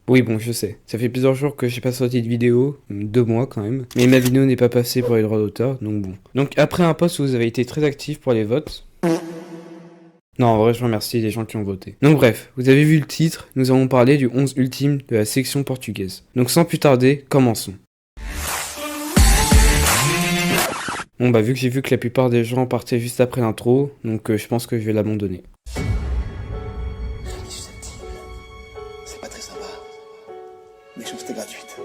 Oui, bon, je sais. Ça fait plusieurs jours que j'ai pas sorti de vidéo, 2 mois quand même. Mais ma vidéo n'est pas passée pour les droits d'auteur, donc bon. Donc après un post où vous avez été très actif pour les votes. Non, en vrai, je remercie les gens qui ont voté. Donc bref, vous avez vu le titre, nous allons parler du 11 ultime de la section portugaise. Donc sans plus tarder, commençons. Bon bah vu que j'ai vu que la plupart des gens partaient juste après l'intro, donc je pense que je vais l'abandonner. Rémi susceptible. C'est pas très sympa. Méchanceté gratuite.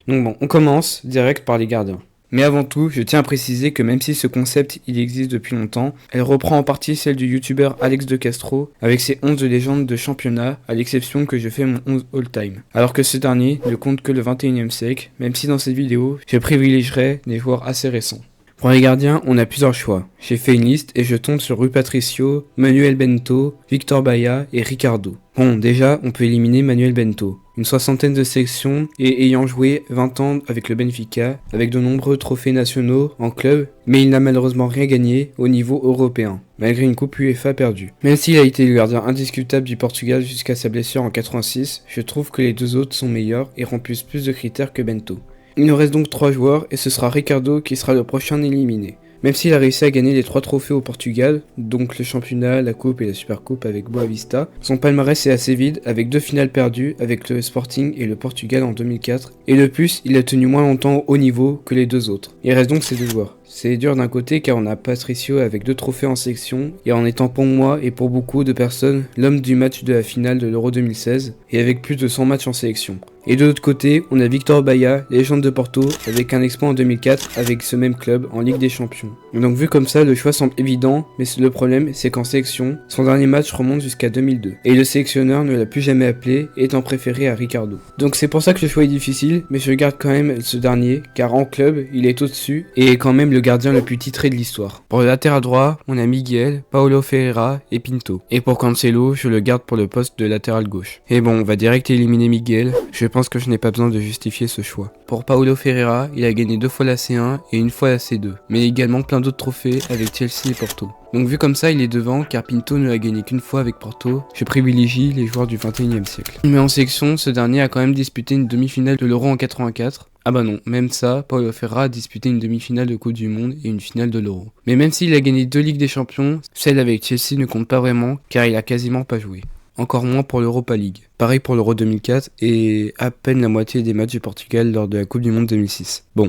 Donc bon, on commence direct par les gardiens. Mais avant tout, je tiens à préciser que même si ce concept il existe depuis longtemps, elle reprend en partie celle du youtubeur Alex de Castro avec ses 11 légendes de championnat, à l'exception que je fais mon 11 all-time. Alors que ce dernier ne compte que le 21e siècle, même si dans cette vidéo, je privilégierai des joueurs assez récents. Pour les gardiens, on a plusieurs choix. J'ai fait une liste et je tombe sur Rui Patricio, Manuel Bento, Victor Baía et Ricardo. Bon, déjà, on peut éliminer Manuel Bento. Une soixantaine de sélections et ayant joué 20 ans avec le Benfica, avec de nombreux trophées nationaux en club, mais il n'a malheureusement rien gagné au niveau européen, malgré une coupe UEFA perdue. Même s'il a été le gardien indiscutable du Portugal jusqu'à sa blessure en 86, je trouve que les deux autres sont meilleurs et remplissent plus de critères que Bento. Il nous reste donc 3 joueurs et ce sera Ricardo qui sera le prochain éliminé. Même s'il a réussi à gagner les 3 trophées au Portugal, donc le championnat, la coupe et la supercoupe avec Boavista, son palmarès est assez vide avec 2 finales perdues avec le Sporting et le Portugal en 2004, et de plus il a tenu moins longtemps au haut niveau que les deux autres. Il reste donc ces deux joueurs. C'est dur d'un côté car on a Patricio avec 2 trophées en sélection et en étant pour moi et pour beaucoup de personnes l'homme du match de la finale de l'Euro 2016 et avec plus de 100 matchs en sélection. Et de l'autre côté, on a Victor Baía, légende de Porto, avec un exploit en 2004 avec ce même club en Ligue des Champions. Donc vu comme ça, le choix semble évident, mais le problème c'est qu'en sélection, son dernier match remonte jusqu'à 2002. Et le sélectionneur ne l'a plus jamais appelé, étant préféré à Ricardo. Donc c'est pour ça que le choix est difficile, mais je garde quand même ce dernier, car en club, il est au-dessus, et est quand même le gardien le plus titré de l'histoire. Pour le latéral droit, on a Miguel, Paulo Ferreira et Pinto. Et pour Cancelo, je le garde pour le poste de latéral gauche. Et bon, on va direct éliminer Miguel, je pense que je n'ai pas besoin de justifier ce choix. Pour Paulo Ferreira, il a gagné 2 fois la C1 et 1 fois la C2, mais également plein d'autres trophées avec Chelsea et Porto. Donc vu comme ça, il est devant car Pinto ne l'a gagné qu'une fois avec Porto. Je privilégie les joueurs du 21e siècle. Mais en sélection, ce dernier a quand même disputé une demi-finale de l'Euro en 84. Ah bah non, même ça, Paulo Ferreira a disputé une demi-finale de Coupe du Monde et une finale de l'Euro. Mais même s'il a gagné 2 Ligues des Champions, celle avec Chelsea ne compte pas vraiment car il a quasiment pas joué. Encore moins pour l'Europa League. Pareil pour l'Euro 2004 et à peine la moitié des matchs du Portugal lors de la Coupe du Monde 2006. Bon.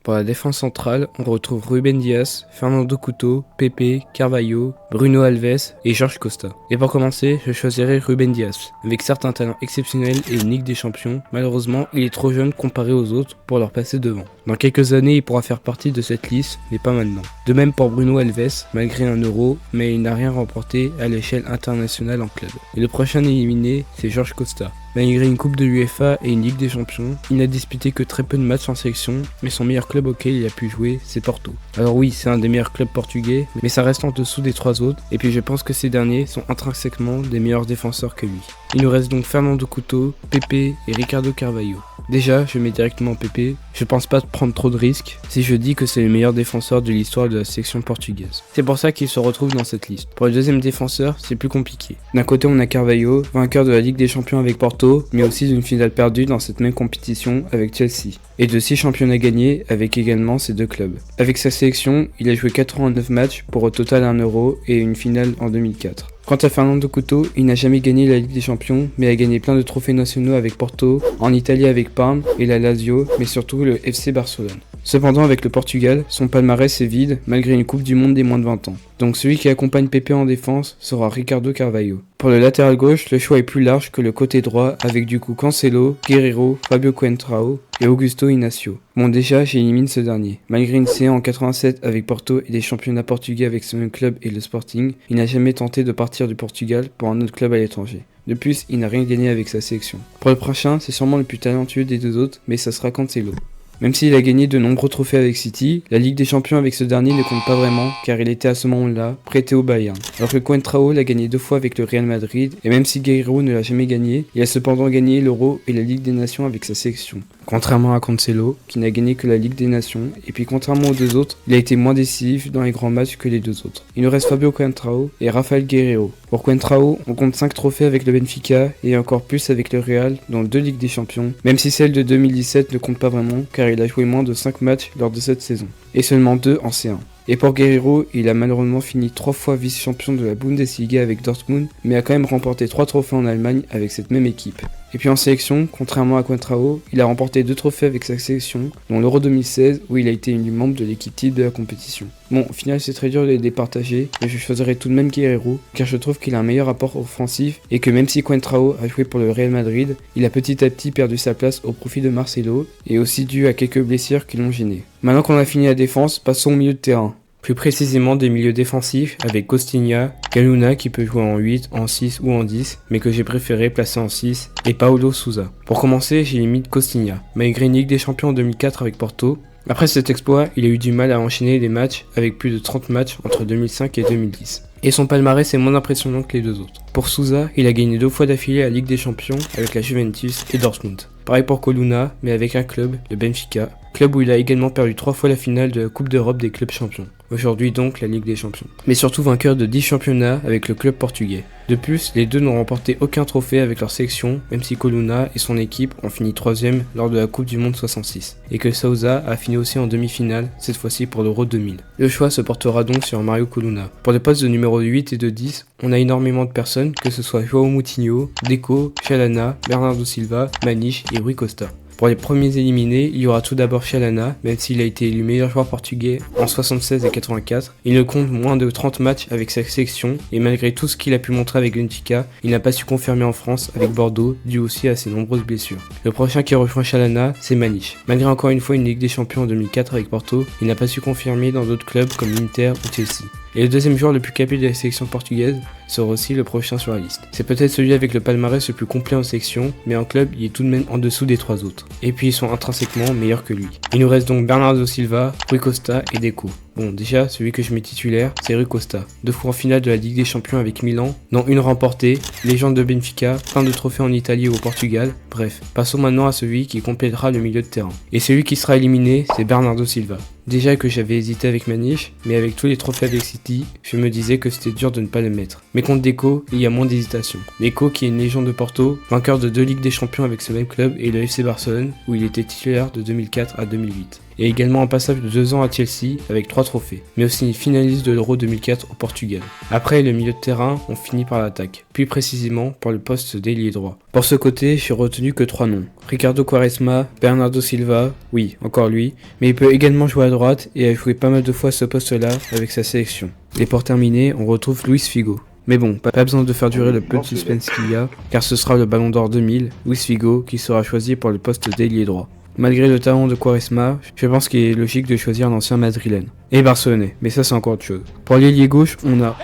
Pour la défense centrale, on retrouve Ruben Dias, Fernando Couto, Pepe, Carvalho, Bruno Alves et Jorge Costa. Et pour commencer, je choisirai Ruben Dias. Avec certains talents exceptionnels et une Ligue des Champions, malheureusement, il est trop jeune comparé aux autres pour leur passer devant. Dans quelques années, il pourra faire partie de cette liste, mais pas maintenant. De même pour Bruno Alves, malgré un Euro, mais il n'a rien remporté à l'échelle internationale en club. Et le prochain éliminé, c'est Jorge Costa. Malgré une coupe de l'UEFA et une Ligue des Champions, il n'a disputé que très peu de matchs en sélection, mais son meilleur club auquel il a pu jouer, c'est Porto. Alors oui, c'est un des meilleurs clubs portugais, mais ça reste en dessous des 3 autres, et puis je pense que ces derniers sont intrinsèquement des meilleurs défenseurs que lui. Il nous reste donc Fernando Couto, Pepe et Ricardo Carvalho. Déjà, je mets directement Pepe, je pense pas prendre trop de risques si je dis que c'est le meilleur défenseur de l'histoire de la sélection portugaise. C'est pour ça qu'il se retrouve dans cette liste. Pour le deuxième défenseur, c'est plus compliqué. D'un côté, on a Carvalho, vainqueur de la Ligue des Champions avec Porto, mais aussi d'une finale perdue dans cette même compétition avec Chelsea, et de 6 championnats gagnés avec également ces 2 clubs. Avec sa sélection, il a joué 89 matchs pour au total 1 Euro et une finale en 2004. Quant à Fernando Couto, il n'a jamais gagné la Ligue des Champions, mais a gagné plein de trophées nationaux avec Porto, en Italie avec Parme et la Lazio, mais surtout le FC Barcelone. Cependant, avec le Portugal, son palmarès est vide malgré une Coupe du Monde des moins de 20 ans. Donc celui qui accompagne Pepe en défense sera Ricardo Carvalho. Pour le latéral gauche, le choix est plus large que le côté droit avec du coup Cancelo, Guerreiro, Fabio Coentrao et Augusto Inacio. Bon déjà, j'élimine ce dernier. Malgré une C1 en 87 avec Porto et des championnats portugais avec ce même club et le Sporting, il n'a jamais tenté de partir du Portugal pour un autre club à l'étranger. De plus, il n'a rien gagné avec sa sélection. Pour le prochain, c'est sûrement le plus talentueux des deux autres, mais ça sera Cancelo. Même s'il a gagné de nombreux trophées avec City, la Ligue des Champions avec ce dernier ne compte pas vraiment car il était à ce moment-là prêté au Bayern. Alors que Coentrao l'a gagné 2 fois avec le Real Madrid et même si Guerreiro ne l'a jamais gagné, il a cependant gagné l'Euro et la Ligue des Nations avec sa sélection. contrairement à Cancelo, qui n'a gagné que la Ligue des Nations, et puis contrairement aux deux autres, il a été moins décisif dans les grands matchs que les deux autres. Il nous reste Fabio Coentrão et Rafael Guerreiro. Pour Coentrão, on compte 5 trophées avec le Benfica, et encore plus avec le Real, dans 2 Ligues des Champions, même si celle de 2017 ne compte pas vraiment, car il a joué moins de 5 matchs lors de cette saison, et seulement 2 en C1. Et pour Guerreiro, il a malheureusement fini 3 fois vice-champion de la Bundesliga avec Dortmund, mais a quand même remporté 3 trophées en Allemagne avec cette même équipe. Et puis en sélection, contrairement à Coentrão, il a remporté 2 trophées avec sa sélection, dont l'Euro 2016 où il a été élu membre de l'équipe type de la compétition. Bon, au final c'est très dur de les départager, mais je choisirais tout de même Guerreiro, car je trouve qu'il a un meilleur apport offensif, et que même si Coentrão a joué pour le Real Madrid, il a petit à petit perdu sa place au profit de Marcelo, et aussi dû à quelques blessures qui l'ont gêné. Maintenant qu'on a fini la défense, passons au milieu de terrain. Plus précisément des milieux défensifs avec Costinha, Kaluna qui peut jouer en 8, en 6 ou en 10, mais que j'ai préféré placer en 6, et Paulo Sousa. Pour commencer, j'ai mis Costinha, malgré une Ligue des Champions en 2004 avec Porto. Après cet exploit, il a eu du mal à enchaîner les matchs avec plus de 30 matchs entre 2005 et 2010. Et son palmarès est moins impressionnant que les deux autres. Pour Sousa, il a gagné 2 fois d'affilée la Ligue des Champions avec la Juventus et Dortmund. Pareil pour Coluna, mais avec un club, le Benfica, club où il a également perdu 3 fois la finale de la Coupe d'Europe des clubs champions. Aujourd'hui donc la Ligue des Champions. Mais surtout vainqueur de 10 championnats avec le club portugais. De plus, les deux n'ont remporté aucun trophée avec leur sélection, même si Coluna et son équipe ont fini 3ème lors de la Coupe du Monde 66. Et que Sousa a fini aussi en demi-finale, cette fois-ci pour l'Euro 2000. Le choix se portera donc sur Mario Coluna. Pour les postes de numéro 8 et de 10, on a énormément de personnes, que ce soit João Moutinho, Deco, Chalana, Bernardo Silva, Maniche et Rui Costa. Pour les premiers éliminés, il y aura tout d'abord Chalana, même s'il a été élu meilleur joueur portugais en 76 et 84. Il ne compte moins de 30 matchs avec sa sélection, et malgré tout ce qu'il a pu montrer avec Benfica, il n'a pas su confirmer en France avec Bordeaux, dû aussi à ses nombreuses blessures. Le prochain qui rejoint Chalana, c'est Maniche. Malgré encore une fois une Ligue des Champions en 2004 avec Porto, il n'a pas su confirmer dans d'autres clubs comme Inter ou Chelsea. Et le deuxième joueur le plus capé de la sélection portugaise sera aussi le prochain sur la liste. C'est peut-être celui avec le palmarès le plus complet en sélection, mais en club il est tout de même en dessous des 3 autres. Et puis ils sont intrinsèquement meilleurs que lui. Il nous reste donc Bernardo Silva, Rui Costa et Deco. Bon, déjà, celui que je mets titulaire, c'est Rui Costa. 2 fois en finale de la Ligue des Champions avec Milan, dont une remportée, légende de Benfica, plein de trophées en Italie et au Portugal. Bref, passons maintenant à celui qui complétera le milieu de terrain. Et celui qui sera éliminé, c'est Bernardo Silva. Déjà que j'avais hésité avec Maniche, mais avec tous les trophées avec City, je me disais que c'était dur de ne pas le mettre. Mais contre Deco, il y a moins d'hésitation. Deco qui est une légende de Porto, vainqueur de 2 Ligues des Champions avec ce même club et le FC Barcelone, où il était titulaire de 2004 à 2008. Et également un passage de 2 ans à Chelsea avec 3 trophées, mais aussi finaliste de l'Euro 2004 au Portugal. Après le milieu de terrain, on finit par l'attaque, plus précisément par le poste d'ailier droit. Pour ce côté, je suis retenu que 3 noms. Ricardo Quaresma, Bernardo Silva, oui, encore lui, mais il peut également jouer à droite et a joué pas mal de fois ce poste-là avec sa sélection. Et pour terminer, on retrouve Luis Figo. Mais bon, pas besoin de faire durer le peu de suspense qu'il y a, car ce sera le Ballon d'Or 2000, Luis Figo, qui sera choisi pour le poste d'ailier droit. Malgré le talent de Quaresma, je pense qu'il est logique de choisir un ancien madrilène. Et barcelonais, mais ça c'est encore autre chose. Pour l'ailier gauche, on a...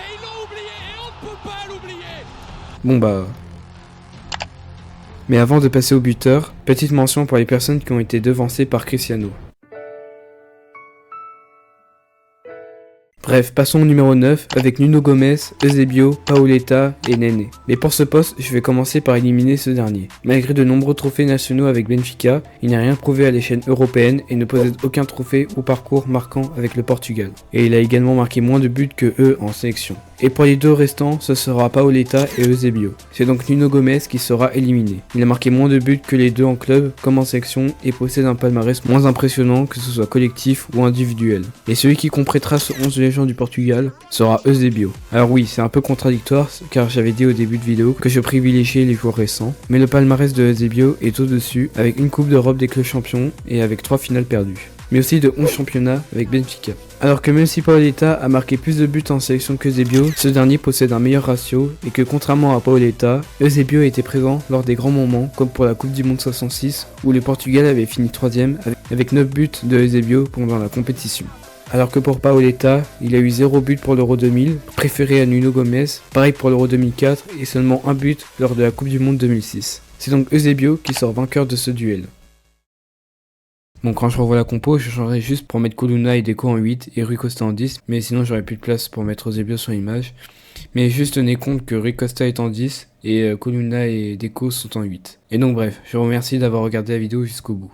Bon bah... Mais avant de passer au buteur, petite mention pour les personnes qui ont été devancées par Cristiano. Bref, passons au numéro 9 avec Nuno Gomes, Eusebio, Paoletta et Nene. Mais pour ce poste, je vais commencer par éliminer ce dernier. Malgré de nombreux trophées nationaux avec Benfica, il n'a rien prouvé à l'échelle européenne et ne possède aucun trophée ou parcours marquant avec le Portugal. Et il a également marqué moins de buts que eux en sélection. Et pour les deux restants, ce sera Paoletta et Eusebio. C'est donc Nuno Gomes qui sera éliminé. Il a marqué moins de buts que les deux en club comme en section et possède un palmarès moins impressionnant que ce soit collectif ou individuel. Et celui qui complétera ce 11 légendes du Portugal sera Eusebio. Alors oui, c'est un peu contradictoire car j'avais dit au début de vidéo que je privilégiais les joueurs récents, mais le palmarès de Eusebio est au-dessus avec une Coupe d'Europe des clubs champions et avec 3 finales perdues. Mais aussi de 11 championnats avec Benfica. Alors que même si Paoletta a marqué plus de buts en sélection que Eusebio, ce dernier possède un meilleur ratio et que contrairement à Paoletta, Eusebio était présent lors des grands moments comme pour la Coupe du Monde 66 où le Portugal avait fini 3ème avec 9 buts de Eusebio pendant la compétition. Alors que pour Paoletta, il a eu 0 but pour l'Euro 2000, préféré à Nuno Gomes, pareil pour l'Euro 2004 et seulement 1 but lors de la Coupe du Monde 2006. C'est donc Eusebio qui sort vainqueur de ce duel. Bon, quand je revois la compo, je changerai juste pour mettre Coluna et Deco en 8 et Rui Costa en 10, mais sinon j'aurais plus de place pour mettre Eusebio sur l'image. Mais juste tenez compte que Rui Costa est en 10 et Coluna et Deco sont en 8. Et donc bref, je vous remercie d'avoir regardé la vidéo jusqu'au bout.